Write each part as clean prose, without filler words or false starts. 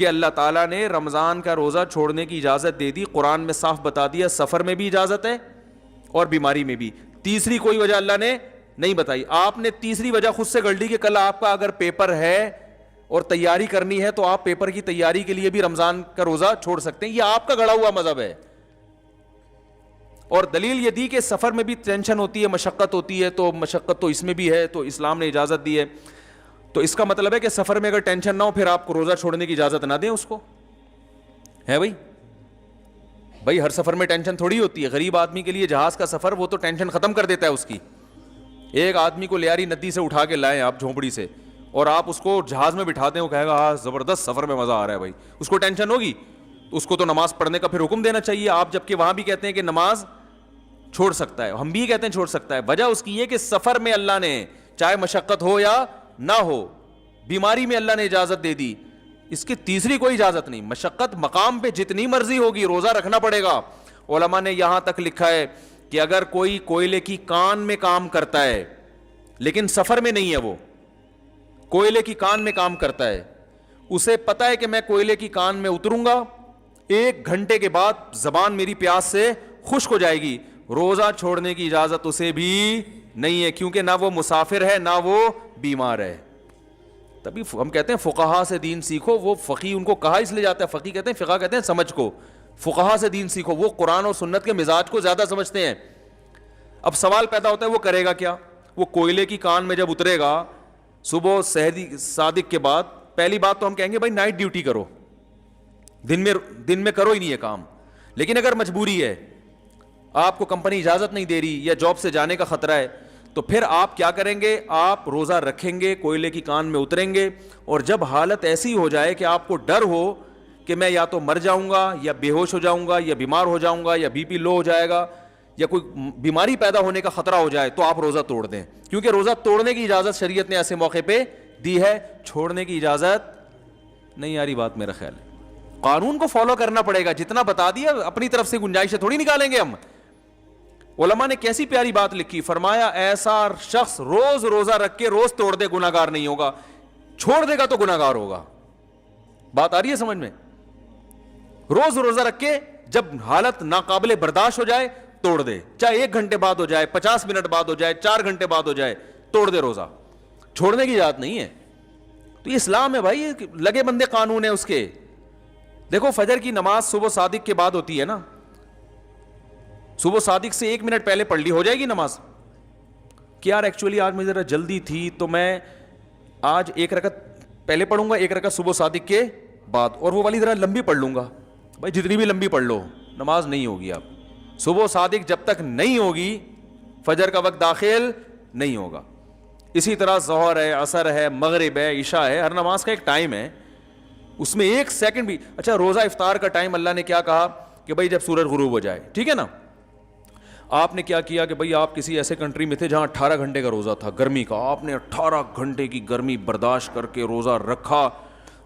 کہ اللہ تعالیٰ نے رمضان کا روزہ چھوڑنے کی اجازت دے دی, قرآن میں صاف بتا دیا سفر میں بھی اجازت ہے اور بیماری میں بھی. تیسری کوئی وجہ اللہ نے نہیں بتائی. آپ نے تیسری وجہ خود سے گڑ لی کہ کل آپ کا اگر پیپر ہے اور تیاری کرنی ہے تو آپ پیپر کی تیاری کے لیے بھی رمضان کا روزہ چھوڑ سکتے ہیں. یہ آپ کا گڑا ہوا مذہب ہے. اور دلیل یہ دی کہ سفر میں بھی ٹینشن ہوتی ہے, مشقت ہوتی ہے, تو مشقت تو اس میں بھی ہے, تو اسلام نے اجازت دی ہے. تو اس کا مطلب ہے کہ سفر میں اگر ٹینشن نہ ہو پھر آپ کو روزہ چھوڑنے کی اجازت نہ دیں اس کو, ہے بھائی ہر سفر میں ٹینشن تھوڑی ہوتی ہے. غریب آدمی کے لیے جہاز کا سفر وہ تو ٹینشن ختم کر دیتا ہے اس کی. ایک آدمی کو لیاری ندی سے اٹھا کے لائیں آپ جھونپڑی سے, اور آپ اس کو جہاز میں بٹھا دیں, وہ کہے گا ہاں زبردست سفر میں مزہ آ رہا ہے بھائی, اس کو ٹینشن ہوگی. اس کو تو نماز پڑھنے کا پھر حکم دینا چاہیے آپ, جبکہ وہاں بھی کہتے ہیں کہ نماز چھوڑ سکتا ہے, ہم بھی کہتے ہیں چھوڑ سکتا ہے. وجہ اس کی یہ کہ سفر میں اللہ نے چاہے مشقت ہو یا نہ ہو, بیماری میں اللہ نے اجازت دے دی. اس کی تیسری کوئی اجازت نہیں. مشقت مقام پہ جتنی مرضی ہوگی روزہ رکھنا پڑے گا. علماء نے یہاں تک لکھا ہے کہ اگر کوئی کوئلے کی کان میں کام کرتا ہے لیکن سفر میں نہیں ہے, وہ کوئلے کی کان میں کام کرتا ہے, اسے پتا ہے کہ میں کوئلے کی کان میں اتروں گا 1 گھنٹے کے بعد زبان میری پیاس سے خشک ہو جائے گی, روزہ چھوڑنے کی اجازت اسے بھی نہیں ہے, کیونکہ نہ وہ مسافر ہے نہ وہ بیمار ہے. تبھی ہم کہتے ہیں فقہا سے دین سیکھو. وہ فقی ان کو کہا اس لیے جاتا ہے, فقی کہتے ہیں, فقہ کہتے ہیں سمجھ کو, فقہا سے دین سیکھو. وہ قرآن اور سنت کے مزاج کو زیادہ سمجھتے ہیں. اب سوال پیدا ہوتا ہے وہ کرے گا کیا؟ وہ کوئلے کی کان میں جب اترے گا صبح صادق کے بعد, پہلی بات تو ہم کہیں گے بھائی نائٹ ڈیوٹی کرو, دن میں کرو ہی نہیں ہے کام. لیکن اگر مجبوری ہے, آپ کو کمپنی اجازت نہیں دے رہی یا جاب سے جانے کا خطرہ ہے, تو پھر آپ کیا کریں گے؟ آپ روزہ رکھیں گے, کوئلے کی کان میں اتریں گے, اور جب حالت ایسی ہو جائے کہ آپ کو ڈر ہو کہ میں یا تو مر جاؤں گا یا بے ہوش ہو جاؤں گا یا بیمار ہو جاؤں گا یا بی پی لو ہو جائے گا یا کوئی بیماری پیدا ہونے کا خطرہ ہو جائے, تو آپ روزہ توڑ دیں. کیونکہ روزہ توڑنے کی اجازت شریعت نے ایسے موقع پہ دی ہے, چھوڑنے کی اجازت نہیں. آ رہی بات میرا خیال ہے. قانون کو فالو کرنا پڑے گا, جتنا بتا دیا اپنی طرف سے گنجائشیں تھوڑی نکالیں گے ہم. علماء نے کیسی پیاری بات لکھی, فرمایا ایسا شخص روز روزہ رکھ کے روز توڑ دے گناہ گار نہیں ہوگا, چھوڑ دے گا تو گناہ گار ہوگا. بات آ رہی ہے سمجھ میں؟ روز روزہ رکھ کے جب حالت ناقابل برداشت ہو جائے توڑ دے, چاہے 1 گھنٹے بعد ہو جائے, 50 منٹ بعد ہو جائے, 4 گھنٹے بعد ہو جائے, توڑ دے روزہ. چھوڑنے کی اجازت نہیں ہے. تو یہ اسلام ہے بھائی, لگے بندے قانون ہے اس کے. دیکھو فجر کی نماز صبح صادق کے بعد ہوتی ہے نا, صبح صادق سے 1 منٹ پہلے پڑھ لی ہو جائے گی نماز. کہ یار ایکچولی آج مجھے ذرا جلدی تھی تو میں آج 1 رکعت پہلے پڑھوں گا, 1 رکعت صبح صادق کے بعد, اور وہ والی ذرا لمبی پڑھ لوں گا. بھائی جتنی بھی لمبی پڑھ لو نماز نہیں ہوگی. آپ صبح صادق جب تک نہیں ہوگی فجر کا وقت داخل نہیں ہوگا. اسی طرح ظہر ہے, عصر ہے, مغرب ہے, عشاء ہے, ہر نماز کا ایک ٹائم ہے, اس میں 1 سیکنڈ بھی. اچھا روزہ افطار کا ٹائم اللہ نے کیا کہا کہ بھائی جب سورج غروب ہو جائے, ٹھیک ہے نا. آپ نے کیا کیا کہ بھائی آپ کسی ایسے کنٹری میں تھے جہاں 18 گھنٹے کا روزہ تھا گرمی کا, آپ نے 18 گھنٹے کی گرمی برداشت کر کے روزہ رکھا,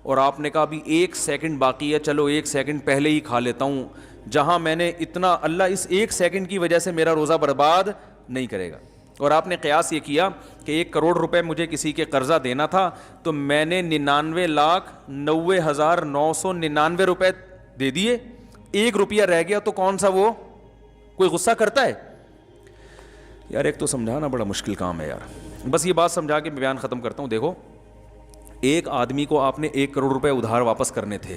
اور آپ نے کہا ابھی 1 سیکنڈ باقی ہے, چلو 1 سیکنڈ پہلے ہی کھا لیتا ہوں, جہاں میں نے اتنا, اللہ اس 1 سیکنڈ کی وجہ سے میرا روزہ برباد نہیں کرے گا. اور آپ نے قیاس یہ کیا کہ 1 کروڑ روپے مجھے کسی کے قرضہ دینا تھا, تو میں نے 99,90,999 روپے دے دیے, 1 روپیہ رہ گیا, تو کون سا وہ کوئی غصہ کرتا ہے یار؟ ایک تو سمجھانا بڑا مشکل کام ہے یار. بس یہ بات سمجھا کے بیان ختم کرتا ہوں. دیکھو ایک آدمی کو آپ نے 1 کروڑ روپے ادھار واپس کرنے تھے,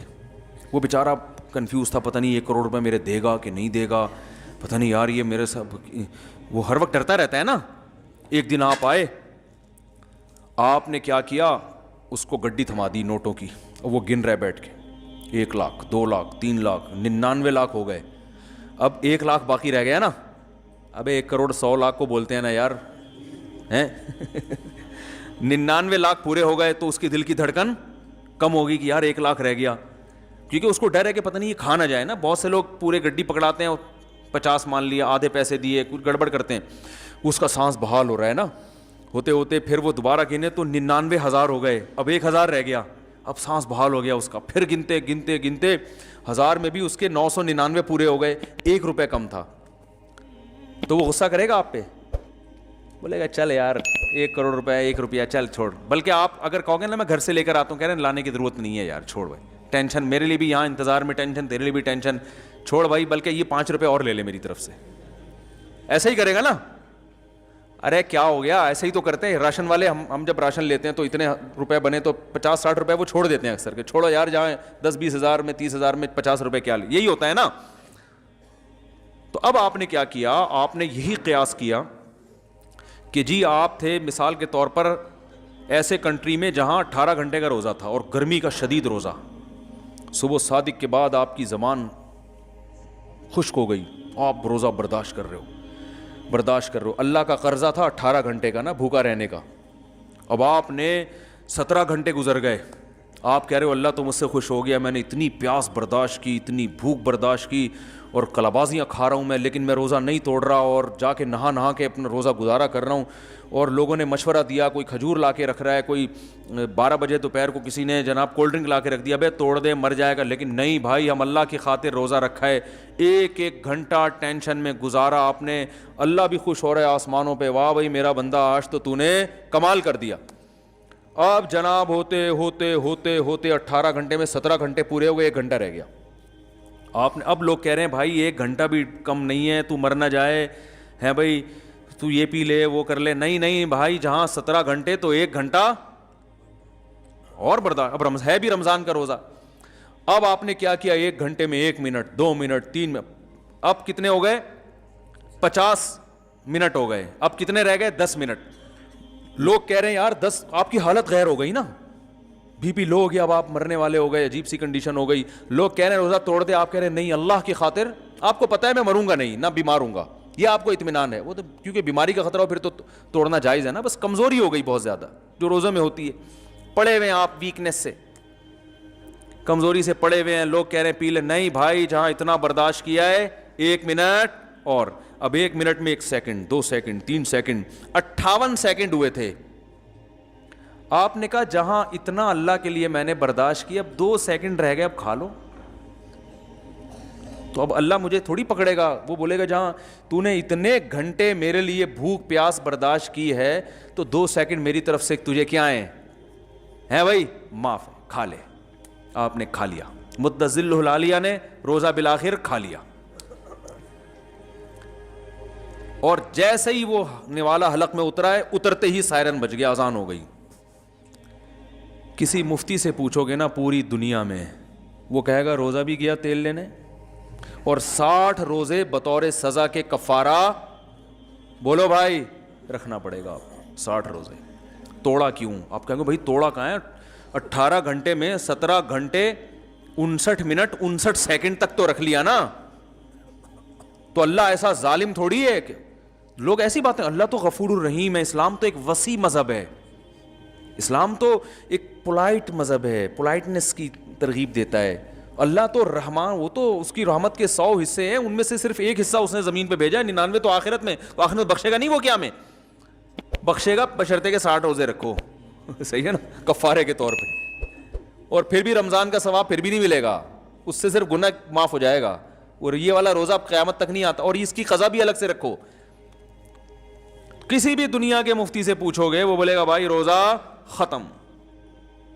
وہ بیچارہ کنفیوز تھا, پتہ نہیں 1 کروڑ روپے میرے دے گا کہ نہیں دے گا, پتہ نہیں یار یہ میرے ساتھ, وہ ہر وقت ڈرتا رہتا ہے نا. ایک دن آپ آئے, آپ نے کیا کیا, اس کو گڈی تھما دی نوٹوں کی, اور وہ گن رہے بیٹھ کے, 1 لاکھ 2 لاکھ 3 لاکھ 99 لاکھ ہو گئے, اب 1 لاکھ باقی رہ گیا نا. ابے 1 کروڑ 100 لاکھ کو بولتے ہیں نا یار, ہیں 99 لاکھ پورے ہو گئے, تو اس کی دل کی دھڑکن کم ہوگی کہ یار 1 لاکھ رہ گیا, کیونکہ اس کو ڈر ہے کہ پتہ نہیں یہ کھا نہ جائے نا. بہت سے لوگ پورے گڈی پکڑاتے ہیں, 50 مان لیا, آدھے پیسے دیے, کچھ گڑبڑ کرتے ہیں, اس کا سانس بحال ہو رہا ہے نا, ہوتے ہوتے پھر وہ دوبارہ گنے تو 99,000 ہو گئے, اب 1,000 رہ گیا, اب سانس بحال ہو گیا اس کا, پھر گنتے گنتے گنتے 1000 میں بھی اس کے 999 پورے ہو گئے, 1 روپے کم تھا. تو وہ غصہ کرے گا آپ پہ, بولے گا چل یار 1 کروڑ روپے 1 روپیہ چل چھوڑ. بلکہ آپ اگر کہو گے نا میں گھر سے لے کر آتا ہوں, کہہ رہے ہیں لانے کی ضرورت نہیں ہے یار, چھوڑ بھائی ٹینشن میرے لیے بھی یہاں انتظار میں ٹینشن, تیرے لیے بھی ٹینشن, چھوڑ بھائی بلکہ یہ 5 روپے اور لے لے میری طرف سے. ایسا ہی کرے گا نا, ارے کیا ہو گیا, ایسے ہی تو کرتے ہیں راشن والے. ہم جب راشن لیتے ہیں تو اتنے روپے بنے تو 50-60 روپے وہ چھوڑ دیتے ہیں اکثر, کہ چھوڑو یار جہاں 10-20 ہزار میں 30 ہزار میں 50 روپے کیا, یہی ہوتا ہے نا. تو اب آپ نے کیا کیا, آپ نے یہی قیاس کیا کہ جی آپ تھے مثال کے طور پر ایسے کنٹری میں جہاں 18 گھنٹے کا روزہ تھا اور گرمی کا شدید روزہ, صبح صادق کے بعد آپ کی زبان خشک ہو گئی, آپ روزہ برداشت کر رہے ہو. اللہ کا قرضہ تھا 18 گھنٹے کا نا بھوکا رہنے کا, اب آپ نے 17 گھنٹے گزر گئے, آپ کہہ رہے ہو اللہ تو مجھ سے خوش ہو گیا, میں نے اتنی پیاس برداشت کی, اتنی بھوک برداشت کی, اور کلابازیاں کھا رہا ہوں میں, لیکن میں روزہ نہیں توڑ رہا, اور جا کے نہا کے اپنا روزہ گزارا کر رہا ہوں. اور لوگوں نے مشورہ دیا, کوئی کھجور لا کے رکھ رہا ہے, کوئی 12 بجے دوپہر کو کسی نے جناب کولڈ ڈرنک لا کے رکھ دیا, بھائی توڑ دے مر جائے گا, لیکن نہیں بھائی ہم اللہ کی خاطر روزہ رکھا ہے. ایک گھنٹہ ٹینشن میں گزارا آپ نے, اللہ بھی خوش ہو رہا ہے آسمانوں پہ, واہ بھائی میرا بندہ آج تو نے کمال کر دیا. اب جناب ہوتے ہوتے ہوتے ہوتے 18 گھنٹے میں 17 گھنٹے پورے ہو گئے, 1 گھنٹہ رہ گیا. آپ نے, اب لوگ کہہ رہے ہیں بھائی 1 گھنٹہ بھی کم نہیں ہے, تو مر نہ جائے ہے بھائی, تو یہ پی لے وہ کر لے. نہیں بھائی, جہاں 17 گھنٹے تو 1 گھنٹہ اور برداشت. اب ہے بھی رمضان کا روزہ. اب آپ نے کیا کیا, 1 گھنٹے میں 1 منٹ 2 منٹ 3 منٹ, اب کتنے ہو گئے, 50 منٹ ہو گئے. اب کتنے رہ گئے, 10 منٹ. لوگ کہہ رہے ہیں یار 10, آپ کی حالت غیر ہو گئی نا, بی پی لو ہو گیا, اب آپ مرنے والے ہو گئے, عجیب سی کنڈیشن ہو گئی. لوگ کہہ رہے ہیں روزہ توڑ دے, آپ کہہ رہے ہیں نہیں اللہ کی خاطر, آپ کو پتہ ہے میں مروں گا نہیں, نہ بیمار ہوں گا, یہ آپ کو اطمینان ہے. وہ تو کیونکہ بیماری کا خطرہ ہو پھر تو توڑنا جائز ہے نا, بس کمزوری ہو گئی بہت زیادہ جو روزوں میں ہوتی ہے. پڑے ہوئے ہیں آپ ویکنیس سے, کمزوری سے پڑے ہوئے ہیں, لوگ کہہ رہے ہیں پی لے. نہیں بھائی, جہاں اتنا برداشت کیا ہے 1 منٹ اور, اب 1 منٹ میں 1 سیکنڈ 2 سیکنڈ 3 سیکنڈ 58 سیکنڈ ہوئے تھے. آپ نے کہا جہاں اتنا اللہ کے لیے میں نے برداشت کیا, اب 2 سیکنڈ رہ گئے, اب کھا لو. تو اب اللہ مجھے تھوڑی پکڑے گا, وہ بولے گا جہاں تو نے اتنے گھنٹے میرے لیے بھوک پیاس برداشت کی ہے تو 2 سیکنڈ میری طرف سے تجھے کیا ہیں بھائی, معاف ہے, کھا لے. آپ نے کھا لیا, متذل العالیہ نے روزہ بالآخر کھا لیا. اور جیسے ہی وہ نوالا حلق میں اترا ہے, اترتے ہی سائرن بج گیا, اذان ہو گئی. کسی مفتی سے پوچھو گے نا پوری دنیا میں, وہ کہے گا روزہ بھی گیا تیل لینے, اور 60 روزے بطور سزا کے کفارہ, بولو بھائی رکھنا پڑے گا آپ کو 60 روزے. توڑا کیوں, آپ کہیں گے بھائی توڑا کہاں ہے, 18 گھنٹے میں 17 گھنٹے 59 منٹ 59 سیکنڈ تک تو رکھ لیا نا. تو اللہ ایسا ظالم تھوڑی ہے کہ لوگ ایسی باتیں, اللہ تو غفور الرحیم ہے. اسلام تو ایک وسیع مذہب ہے, اسلام تو ایک پولائٹ مذہب ہے, پولائٹنس کی ترغیب دیتا ہے. اللہ تو رحمان, وہ تو اس کی رحمت کے 100 حصے ہیں, ان میں سے صرف 1 حصہ اس نے زمین پہ بھیجا ہے, 99 تو آخرت میں. تو آخرت میں بخشے گا نہیں, وہ کیا میں بخشے گا بشرطے کے 60 روزے رکھو, صحیح ہے نا, کفارے کے طور پہ. اور پھر بھی رمضان کا ثواب پھر بھی نہیں ملے گا, اس سے صرف گناہ معاف ہو جائے گا, اور یہ والا روزہ اب قیامت تک نہیں آتا, اور اس کی قضا بھی الگ سے رکھو. کسی بھی دنیا کے مفتی سے پوچھو گے, وہ بولے گا بھائی روزہ ختم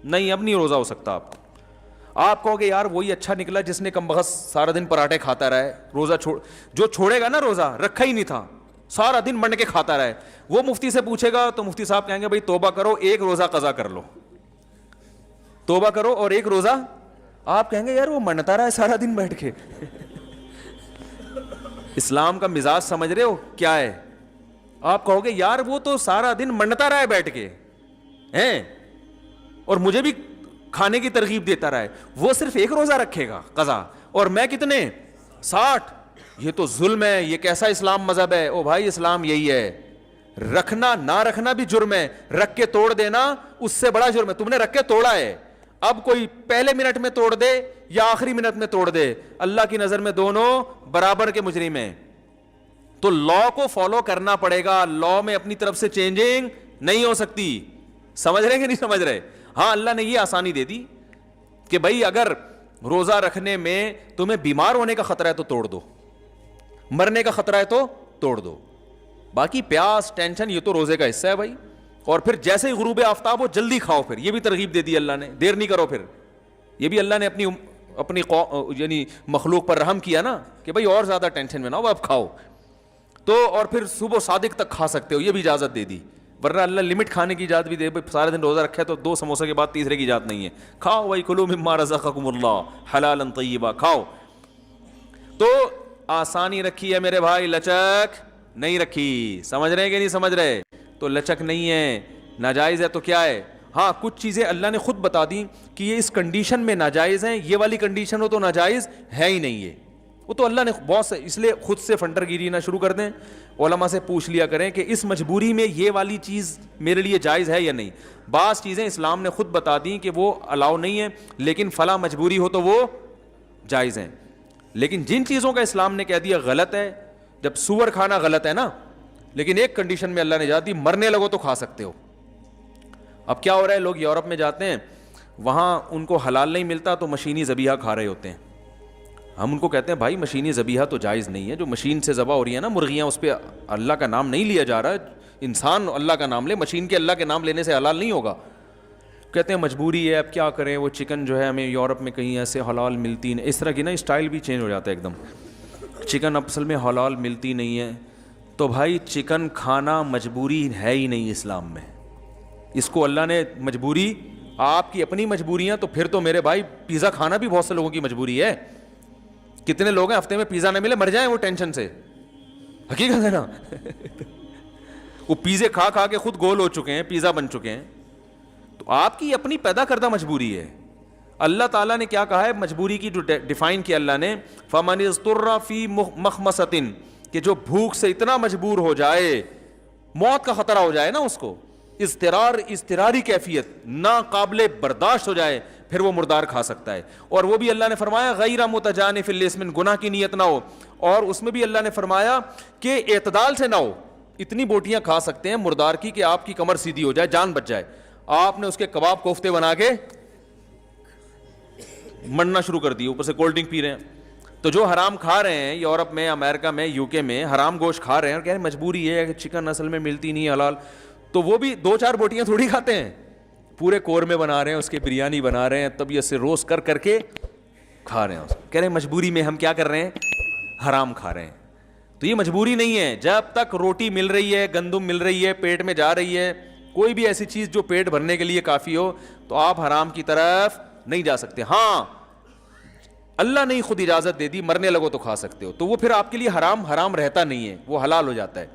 نہیں, اب نہیں روزہ ہو سکتا. آپ کہو گے یار وہی اچھا نکلا جس نے کم بخت سارا دن پراٹھے کھاتا رہا ہے, روزہ جو چھوڑے گا نا روزہ رکھا ہی نہیں تھا, سارا دن بن کے کھاتا رہا ہے, وہ مفتی سے پوچھے گا تو مفتی صاحب کہیں گے بھائی توبہ کرو, 1 روزہ قضا کر لو, توبہ کرو اور 1 روزہ. آپ کہیں گے یار وہ منتا رہا ہے سارا دن بیٹھ کے. اسلام کا مزاج سمجھ رہے ہو کیا ہے؟ آپ کہو گے یار وہ تو سارا دن منتا رہا ہے بیٹھ کے ہیں, اور مجھے بھی کھانے کی ترغیب دیتا رہا ہے, وہ صرف 1 روزہ رکھے گا قضا, اور میں کتنے 60. یہ تو ظلم ہے, یہ کیسا اسلام مذہب ہے؟ او بھائی اسلام یہی ہے, رکھنا نہ رکھنا بھی جرم ہے, رکھ کے توڑ دینا اس سے بڑا جرم ہے. تم نے رکھ کے توڑا ہے, اب کوئی پہلے منٹ میں توڑ دے یا آخری منٹ میں توڑ دے, اللہ کی نظر میں دونوں برابر کے مجرم ہیں. تو لا کو فالو کرنا پڑے گا, لا میں اپنی طرف سے چینجنگ نہیں ہو سکتی. سمجھ رہے کہ نہیں سمجھ رہے؟ ہاں اللہ نے یہ آسانی دے دی کہ بھائی اگر روزہ رکھنے میں تمہیں بیمار ہونے کا خطرہ ہے تو توڑ دو, مرنے کا خطرہ ہے تو توڑ دو, باقی پیاس ٹینشن یہ تو روزے کا حصہ ہے بھائی. اور پھر جیسے ہی غروب آفتاب ہو جلدی کھاؤ, پھر یہ بھی ترغیب دے دی اللہ نے, دیر نہیں کرو پھر. یہ بھی اللہ نے اپنی یعنی مخلوق پر رحم کیا نا کہ بھائی اور زیادہ ٹینشن میں نہ ہو, اب کھاؤ. تو اور پھر صبح صادق تک کھا سکتے ہو, یہ بھی اجازت دے دی. ورنہ اللہ لمٹ کھانے کی اجازت بھی دے, سارے دن روزہ رکھا ہے تو 2 سموسے کے بعد تیسرے کی اجازت نہیں ہے. کھاؤ بھائی, کلوا مما رزقکم اللہ حلالا طیبا, کھاؤ. تو آسانی رکھی ہے میرے بھائی, لچک نہیں رکھی. سمجھ رہے کہ نہیں سمجھ رہے؟ تو لچک نہیں ہے, ناجائز ہے تو کیا ہے. ہاں کچھ چیزیں اللہ نے خود بتا دی کہ یہ اس کنڈیشن میں ناجائز ہیں, یہ والی کنڈیشن ہو تو ناجائز ہے ہی نہیں. ہے وہ تو اللہ نے بہت سے, اس لیے خود سے فنٹر گیری نہ شروع کر دیں. علماء سے پوچھ لیا کریں کہ اس مجبوری میں یہ والی چیز میرے لیے جائز ہے یا نہیں. بعض چیزیں اسلام نے خود بتا دیں کہ وہ الاؤ نہیں ہے, لیکن فلاں مجبوری ہو تو وہ جائز ہیں. لیکن جن چیزوں کا اسلام نے کہہ دیا غلط ہے, جب سور کھانا غلط ہے نا, لیکن ایک کنڈیشن میں اللہ نے اجازت دی, مرنے لگو تو کھا سکتے ہو. اب کیا ہو رہا ہے, لوگ یورپ میں جاتے ہیں, وہاں ان کو حلال نہیں ملتا تو مشینی ذبیحہ کھا رہے ہوتے ہیں. ہم ان کو کہتے ہیں بھائی مشینی ذبیحہ تو جائز نہیں ہے, جو مشین سے ذبح ہو رہی ہے نا مرغیاں, اس پہ اللہ کا نام نہیں لیا جا رہا. انسان اللہ کا نام لے, مشین کے اللہ کے نام لینے سے حلال نہیں ہوگا. کہتے ہیں مجبوری ہے, اب کیا کریں, وہ چکن جو ہے ہمیں یورپ میں کہیں ایسے حلال ملتی نہیں. اس طرح کی نا اسٹائل بھی چینج ہو جاتا ہے ایک دم. چکن اصل میں حلال ملتی نہیں ہے. تو بھائی چکن کھانا مجبوری ہے ہی نہیں اسلام میں. اس کو اللہ نے مجبوری, آپ کی اپنی مجبوریاں, تو پھر تو میرے بھائی پیزا کھانا بھی بہت سے لوگوں کی مجبوری ہے. کتنے لوگ ہیں ہفتے میں پیزا نہ ملے مر جائیں وہ ٹینشن سے, حقیقت ہے نا. وہ پیزے کھا کھا کے خود گول ہو چکے ہیں, پیزا بن چکے ہیں. تو آپ کی اپنی پیدا کردہ مجبوری ہے. اللہ تعالیٰ نے کیا کہا ہے مجبوری کی جو ڈیفائن کیا اللہ نے, فَمَنِ اضْطُرَّ فِي مَخْمَصَةٍ, کہ جو بھوک سے اتنا مجبور ہو جائے, موت کا خطرہ ہو جائے نا اس کو, اضطراری کیفیت ناقابل برداشت ہو جائے, پھر وہ مردار کھا سکتا ہے. اور وہ بھی اللہ نے فرمایا غیر متجانف للإثم, گناہ کی نیت نہ ہو. اور اس میں بھی اللہ نے فرمایا کہ اعتدال سے نہ ہو. اتنی بوٹیاں کھا سکتے ہیں مردار کی کہ آپ کی کمر سیدھی ہو جائے, جان بچ جائے. آپ نے اس کے کباب کوفتے بنا کے مننا شروع کر دی, اوپر سے کولڈ ڈرنک پی رہے ہیں. تو جو حرام کھا رہے ہیں یورپ میں, امریکہ میں, یو کے میں, حرام گوشت کھا رہے ہیں اور کہہ رہے ہیں مجبوری ہے کہ چکن اصل میں ملتی نہیں حلال, تو وہ بھی 2-4 بوٹیاں تھوڑی کھاتے ہیں, پورے قورمے بنا رہے ہیں, اس کے بریانی بنا رہے ہیں, طبیعت سے روسٹ کر کر کے کھا رہے ہیں. کہہ رہے ہیں مجبوری میں ہم کیا کر رہے ہیں, حرام کھا رہے ہیں. تو یہ مجبوری نہیں ہے. جب تک روٹی مل رہی ہے, گندم مل رہی ہے, پیٹ میں جا رہی ہے, کوئی بھی ایسی چیز جو پیٹ بھرنے کے لیے کافی ہو, تو آپ حرام کی طرف نہیں جا سکتے. ہاں اللہ نے خود اجازت دے دی, مرنے لگو تو کھا سکتے ہو, تو وہ پھر آپ کے لیے حرام رہتا نہیں ہے, وہ حلال ہو جاتا ہے.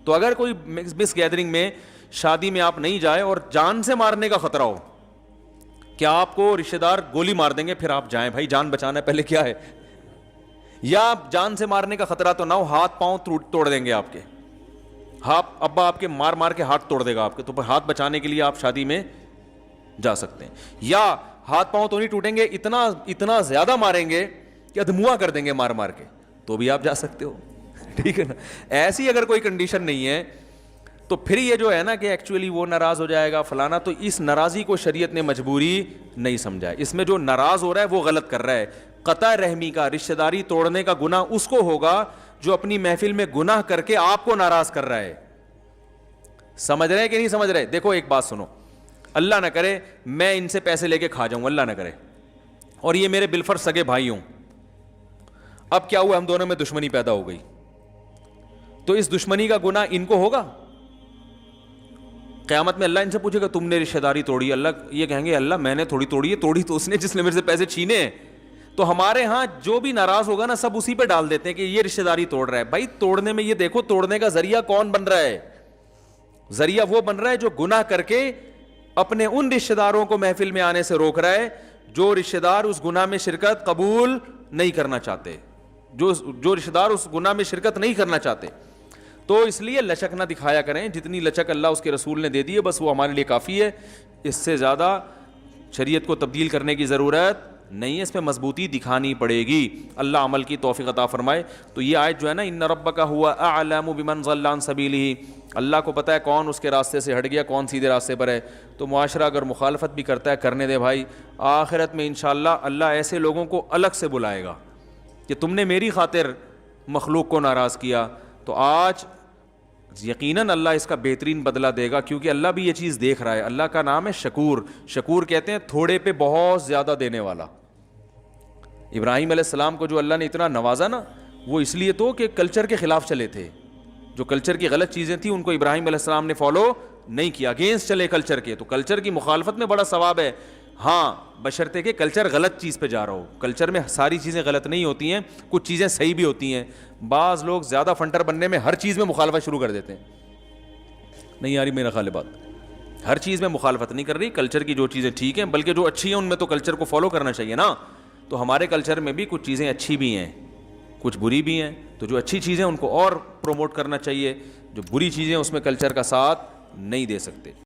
تو اگر کوئی مس گیدرنگ میں, شادی میں آپ نہیں جائیں اور جان سے مارنے کا خطرہ ہو, کیا آپ کو رشتہ دار گولی مار دیں گے پھر آپ جائیں, بھائی جان بچانا ہے پہلے کیا ہے, یا جان سے مارنے کا خطرہ تو نہ ہو, ہاتھ پاؤں توڑ دیں گے آپ کے, ابا آپ کے مار کے ہاتھ توڑ دے گا آپ کے, تو پھر ہاتھ بچانے کے لیے آپ شادی میں جا سکتے ہیں. یا ہاتھ پاؤں تو نہیں ٹوٹیں گے, اتنا زیادہ ماریں گے کہ ادھموا کر دیں گے مار کے, تو بھی آپ جا سکتے ہو. ٹھیک ہے نا. ایسی اگر کوئی کنڈیشن نہیں ہے تو پھر یہ جو ہے نا کہ ایکچولی وہ ناراض ہو جائے گا فلانا, تو اس ناراضی کو شریعت نے مجبوری نہیں سمجھا ہے. اس میں جو ناراض ہو رہا ہے وہ غلط کر رہا ہے. قطع رحمی کا, رشتہ داری توڑنے کا گناہ اس کو ہوگا جو اپنی محفل میں گناہ کر کے آپ کو ناراض کر رہا ہے. سمجھ رہے ہیں کہ نہیں سمجھ رہے؟ دیکھو ایک بات سنو, اللہ نہ کرے میں ان سے پیسے لے کے کھا جاؤں, اللہ نہ کرے, اور یہ میرے بالفرض سگے بھائی ہوں. اب کیا ہوا, ہم دونوں میں دشمنی پیدا ہو گئی, تو اس دشمنی کا گناہ ان کو ہوگا. قیامت میں اللہ ان سے پوچھے گا تم نے رشتہ داری توڑی, اللہ یہ کہیں گے اللہ میں نے تھوڑی توڑی ہے, توڑی تو اس نے جس نے میرے سے پیسے چھینے ہیں. تو ہمارے ہاں جو بھی ناراض ہوگا نا سب اسی پہ ڈال دیتے ہیں کہ یہ رشتہ داری توڑ رہا ہے. بھائی توڑنے میں یہ دیکھو توڑنے کا ذریعہ کون بن رہا ہے. ذریعہ وہ بن رہا ہے جو گناہ کر کے اپنے ان رشتہ داروں کو محفل میں آنے سے روک رہا ہے جو رشتہ دار اس گناہ میں شرکت قبول نہیں کرنا چاہتے, جو رشتہ دار اس گناہ میں شرکت نہیں کرنا چاہتے. تو اس لیے لچک نہ دکھایا کریں, جتنی لچک اللہ اس کے رسول نے دے دی ہے بس وہ ہمارے لیے کافی ہے. اس سے زیادہ شریعت کو تبدیل کرنے کی ضرورت نہیں ہے, اس پہ مضبوطی دکھانی پڑے گی. اللہ عمل کی توفیق عطا فرمائے. تو یہ آیت جو ہے نا, ان ربک هو اعلم بمن ضل عن سبیلہ, اللہ کو پتہ ہے کون اس کے راستے سے ہٹ گیا, کون سیدھے راستے پر ہے. تو معاشرہ اگر مخالفت بھی کرتا ہے کرنے دے بھائی, آخرت میں انشاءاللہ اللہ ایسے لوگوں کو الگ سے بلائے گا کہ تم نے میری خاطر مخلوق کو ناراض کیا. تو آج یقیناً اللہ اس کا بہترین بدلہ دے گا، کیونکہ اللہ بھی یہ چیز دیکھ رہا ہے. اللہ کا نام ہے شکور. شکور کہتے ہیں تھوڑے پہ بہت زیادہ دینے والا. ابراہیم علیہ السلام کو جو اللہ نے اتنا نوازا نا، وہ اس لیے تو کہ کلچر کے خلاف چلے تھے. جو کلچر کی غلط چیزیں تھیں ان کو ابراہیم علیہ السلام نے فالو نہیں کیا، اگینسٹ چلے کلچر کے. تو کلچر کی مخالفت میں بڑا ثواب ہے، ہاں بشرطے کہ کلچر غلط چیز پہ جا رہا ہو. کلچر میں ساری چیزیں غلط نہیں ہوتی ہیں، کچھ چیزیں صحیح بھی ہوتی ہیں. بعض لوگ زیادہ فنٹر بننے میں ہر چیز میں مخالفت شروع کر دیتے ہیں. نہیں آ رہی میرا خیال بات؟ ہر چیز میں مخالفت نہیں کر رہی. کلچر کی جو چیزیں ٹھیک ہیں، بلکہ جو اچھی ہیں ان میں تو کلچر کو فالو کرنا چاہیے نا. تو ہمارے کلچر میں بھی کچھ چیزیں اچھی بھی ہیں، کچھ بری بھی ہیں. تو جو اچھی چیزیں ان کو اور پروموٹ کرنا چاہیے، جو بری چیزیں اس میں کلچر کا ساتھ نہیں دے سکتے.